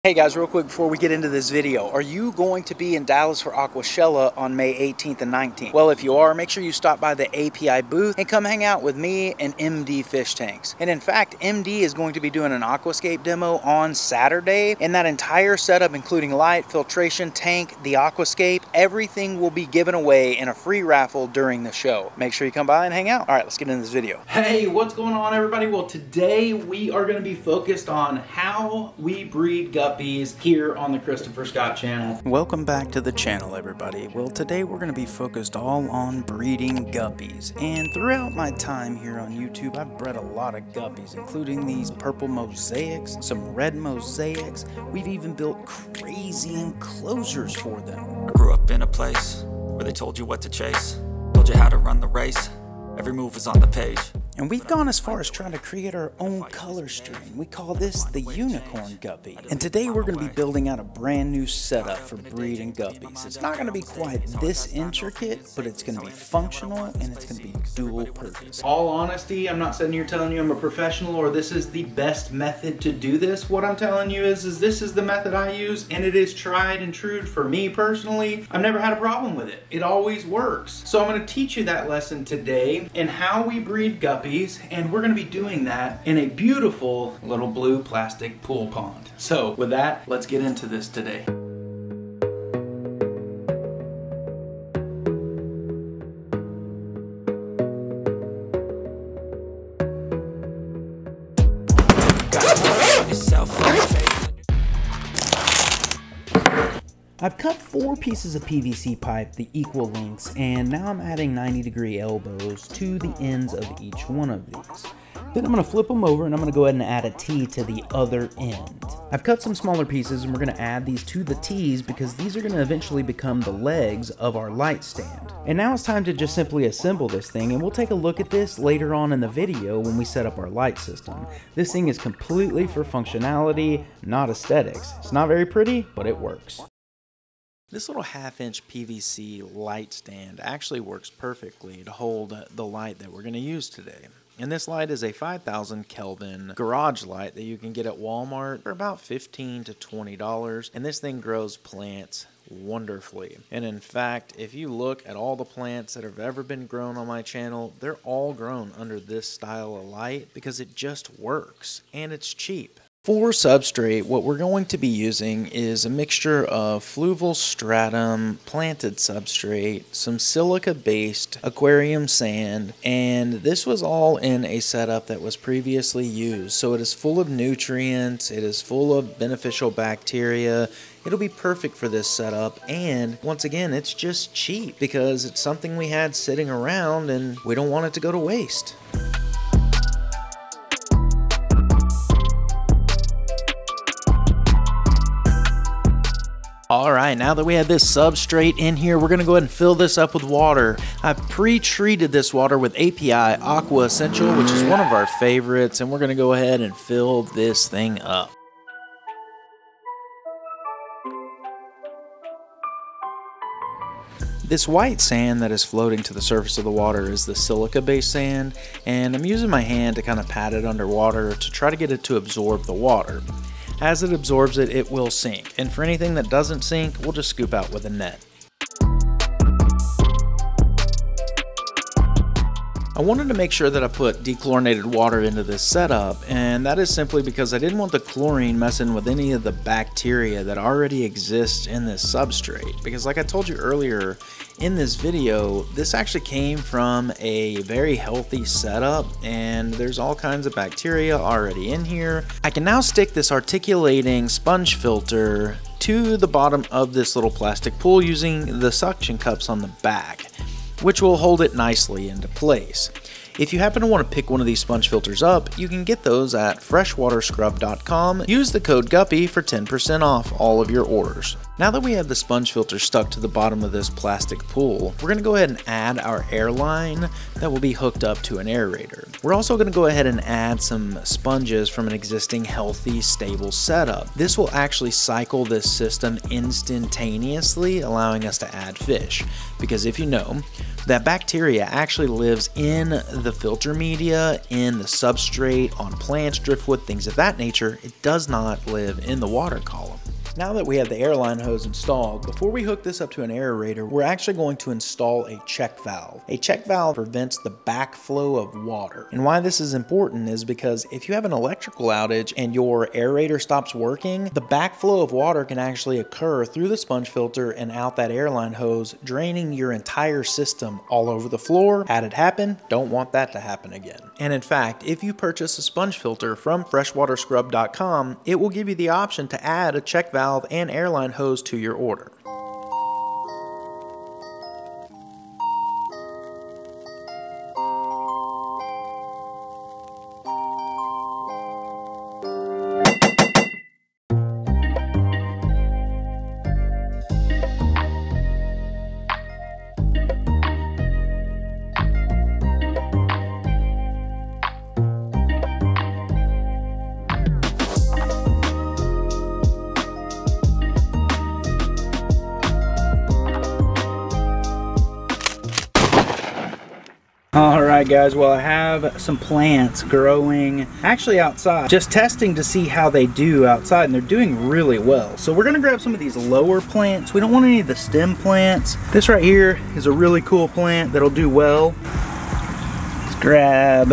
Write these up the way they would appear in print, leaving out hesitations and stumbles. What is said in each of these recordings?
Hey guys, real quick before we get into this video, are you going to be in Dallas for Aquashella on May 18th and 19th? Well, if you are, make sure you stop by the API booth and come hang out with me and MD Fish Tanks. And in fact, MD is going to be doing an aquascape demo on Saturday, and that entire setup, including light, filtration, tank, the aquascape, everything will be given away in a free raffle during the show. Make sure you come by and hang out. All right, let's get into this video. Hey, what's going on everybody? Well, today we are going to be focused on how we breed guppies here on the Christopher Scott channel. Welcome back to the channel, everybody. Well, today we're going to be focused all on breeding guppies. And throughout my time here on YouTube, I've bred a lot of guppies, including these purple mosaics, some red mosaics. We've even built crazy enclosures for them. I grew up in a place where they told you what to chase, told you how to run the race. Every move was on the page. And we've gone as far as trying to create our own color strain. We call this the unicorn guppy. And today we're going to be building out a brand new setup for breeding guppies. It's not going to be quite this intricate, but it's going to be functional and it's going to be dual purpose. All honesty, I'm not sitting here telling you I'm a professional or this is the best method to do this. What I'm telling you is this is the method I use, and it is tried and true for me personally. I've never had a problem with it. It always works. So I'm going to teach you that lesson today and how we breed guppies. And we're going to be doing that in a beautiful little blue plastic pool pond. So with that, let's get into this today. I've cut 4 pieces of PVC pipe the equal lengths, and now I'm adding 90-degree elbows to the ends of each one of these. Then I'm going to flip them over and I'm going to go ahead and add a T to the other end. I've cut some smaller pieces and we're going to add these to the T's because these are going to eventually become the legs of our light stand. And now it's time to just simply assemble this thing, and we'll take a look at this later on in the video when we set up our light system. This thing is completely for functionality, not aesthetics. It's not very pretty, but it works. This little 1/2-inch PVC light stand actually works perfectly to hold the light that we're going to use today. And this light is a 5,000 Kelvin garage light that you can get at Walmart for about $15 to $20. And this thing grows plants wonderfully. And in fact, if you look at all the plants that have ever been grown on my channel, they're all grown under this style of light because it just works and it's cheap. For substrate, what we're going to be using is a mixture of fluval stratum planted substrate, some silica-based aquarium sand, and this was all in a setup that was previously used. So it is full of nutrients, it is full of beneficial bacteria. It'll be perfect for this setup, and once again, it's just cheap because it's something we had sitting around and we don't want it to go to waste. Alright, now that we have this substrate in here, we're going to go ahead and fill this up with water. I've pre-treated this water with API Aqua Essential, which is one of our favorites, and we're going to go ahead and fill this thing up. This white sand that is floating to the surface of the water is the silica-based sand, and I'm using my hand to kind of pat it underwater to try to get it to absorb the water. As it absorbs it, it will sink, and for anything that doesn't sink, we'll just scoop out with a net. I wanted to make sure that I put dechlorinated water into this setup, and that is simply because I didn't want the chlorine messing with any of the bacteria that already exists in this substrate. Because like I told you earlier in this video, this actually came from a very healthy setup, and there's all kinds of bacteria already in here. I can now stick this articulating sponge filter to the bottom of this little plastic pool using the suction cups on the back, which will hold it nicely into place. If you happen to want to pick one of these sponge filters up, you can get those at freshwaterscrub.com. Use the code GUPPY for 10% off all of your orders. Now that we have the sponge filter stuck to the bottom of this plastic pool, we're going to go ahead and add our air line that will be hooked up to an aerator. We're also going to go ahead and add some sponges from an existing healthy, stable setup. This will actually cycle this system instantaneously, allowing us to add fish. Because if you know, that bacteria actually lives in the filter media, in the substrate, on plants, driftwood, things of that nature. It does not live in the water column. Now that we have the airline hose installed, before we hook this up to an aerator, we're actually going to install a check valve. A check valve prevents the backflow of water. And why this is important is because if you have an electrical outage and your aerator stops working, the backflow of water can actually occur through the sponge filter and out that airline hose, draining your entire system all over the floor. Had it happen, don't want that to happen again. And in fact, if you purchase a sponge filter from freshwaterscrub.com, it will give you the option to add a check valve and airline hose to your order. Alright guys, well I have some plants growing actually outside, just testing to see how they do outside, and they're doing really well. So we're going to grab some of these lower plants. We don't want any of the stem plants. This right here is a really cool plant that'll do well. Let's grab,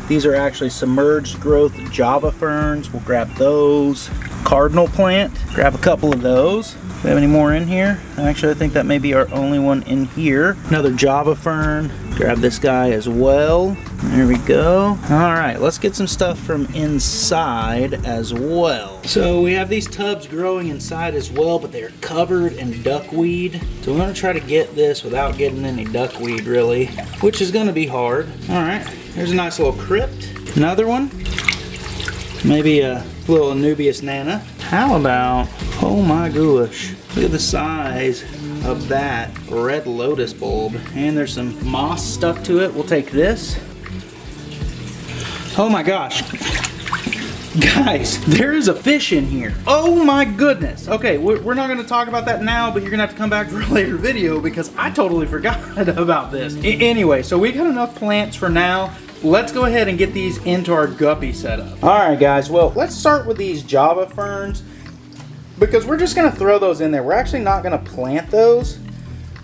these are actually submerged growth Java ferns. We'll grab those. Cardinal plant, grab a couple of those. Do we have any more in here? Actually, I think that may be our only one in here. Another Java fern. Grab this guy as well. There we go. All right, let's get some stuff from inside as well. So we have these tubs growing inside as well, but they're covered in duckweed. So we're gonna try to get this without getting any duckweed really, which is gonna be hard. All right, here's a nice little crypt. Another one. Maybe a little Anubias nana. How about, oh my gosh, look at the size of that red lotus bulb. And there's some moss stuck to it. We'll take this. Oh my gosh. Guys, there is a fish in here. Oh my goodness. Okay, we're not gonna talk about that now, but you're gonna have to come back for a later video because I totally forgot about this. Anyway, so we got enough plants for now. Let's go ahead and get these into our guppy setup. All right, guys, well, let's start with these Java ferns because we're just gonna throw those in there. We're actually not gonna plant those.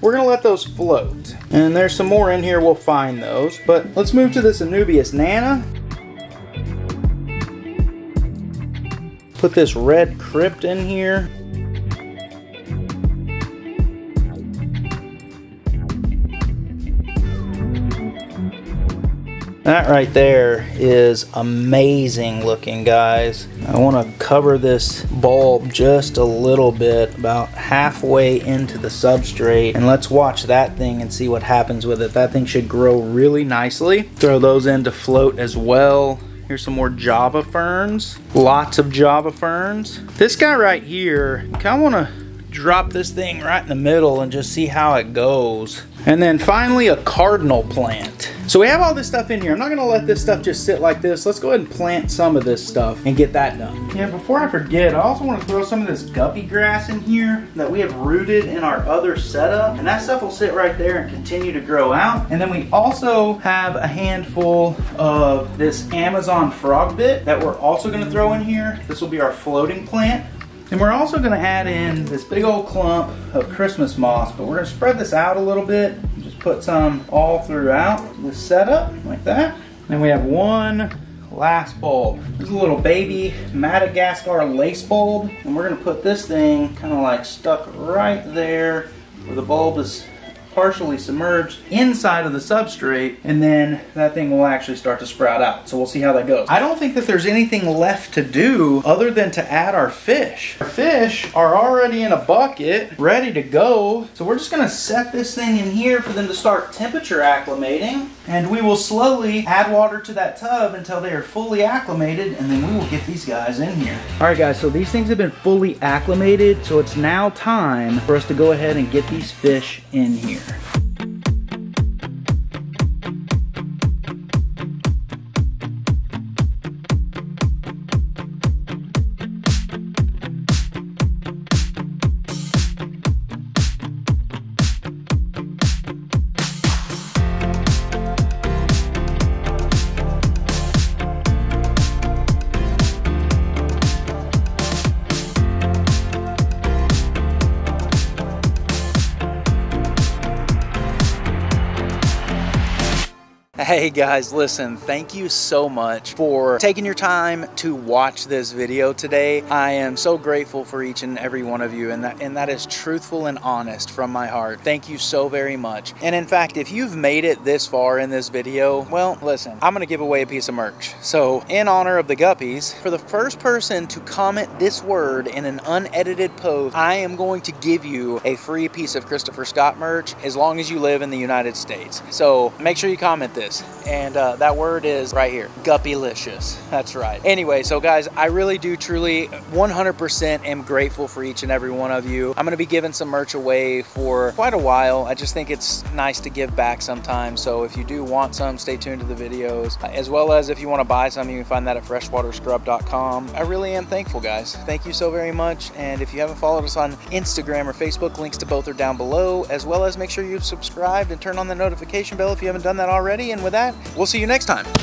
We're gonna let those float. And there's some more in here, we'll find those. But let's move to this Anubias nana. Put this red crypt in here. That right there is amazing looking, guys. I want to cover this bulb just a little bit, about halfway into the substrate, and let's watch that thing and see what happens with it. That thing should grow really nicely. Throw those in to float as well. Here's some more Java ferns. Lots of Java ferns. This guy right here, I kind of want to drop this thing right in the middle and just see how it goes. And then finally a cardinal plant. So we have all this stuff in here. I'm not gonna let this stuff just sit like this. Let's go ahead and plant some of this stuff and get that done. Yeah, before I forget, I also want to throw some of this guppy grass in here that we have rooted in our other setup. And that stuff will sit right there and continue to grow out. And then we also have a handful of this Amazon frog bit that we're also gonna throw in here. This will be our floating plant. And we're also gonna add in this big old clump of Christmas moss, but we're gonna spread this out a little bit. Just put some all throughout this setup, like that. And we have one last bulb. This is a little baby Madagascar lace bulb. And we're gonna put this thing kind of like stuck right there where the bulb is partially submerged inside of the substrate, and then that thing will actually start to sprout out. So we'll see how that goes. I don't think that there's anything left to do other than to add our fish. Our fish are already in a bucket, ready to go. So we're just gonna set this thing in here for them to start temperature acclimating, and we will slowly add water to that tub until they are fully acclimated, and then we will get these guys in here. All right guys, so these things have been fully acclimated, so it's now time for us to go ahead and get these fish in here. Hey guys, listen, thank you so much for taking your time to watch this video today. I am so grateful for each and every one of you, and that is truthful and honest from my heart. Thank you so very much. And in fact, if you've made it this far in this video, well, listen, I'm gonna give away a piece of merch. So in honor of the Guppies, for the first person to comment this word in an unedited post, I am going to give you a free piece of Christopher Scott merch as long as you live in the United States. So make sure you comment this. And that word is right here, Guppylicious. That's right. Anyway, so guys, I really do truly 100% am grateful for each and every one of you. I'm gonna be giving some merch away for quite a while. I just think it's nice to give back sometimes. So if you do want some, stay tuned to the videos. As well as if you wanna buy some, you can find that at freshwaterscrub.com. I really am thankful, guys. Thank you so very much. And if you haven't followed us on Instagram or Facebook, links to both are down below, as well as make sure you've subscribed and turn on the notification bell if you haven't done that already. And with that, we'll see you next time.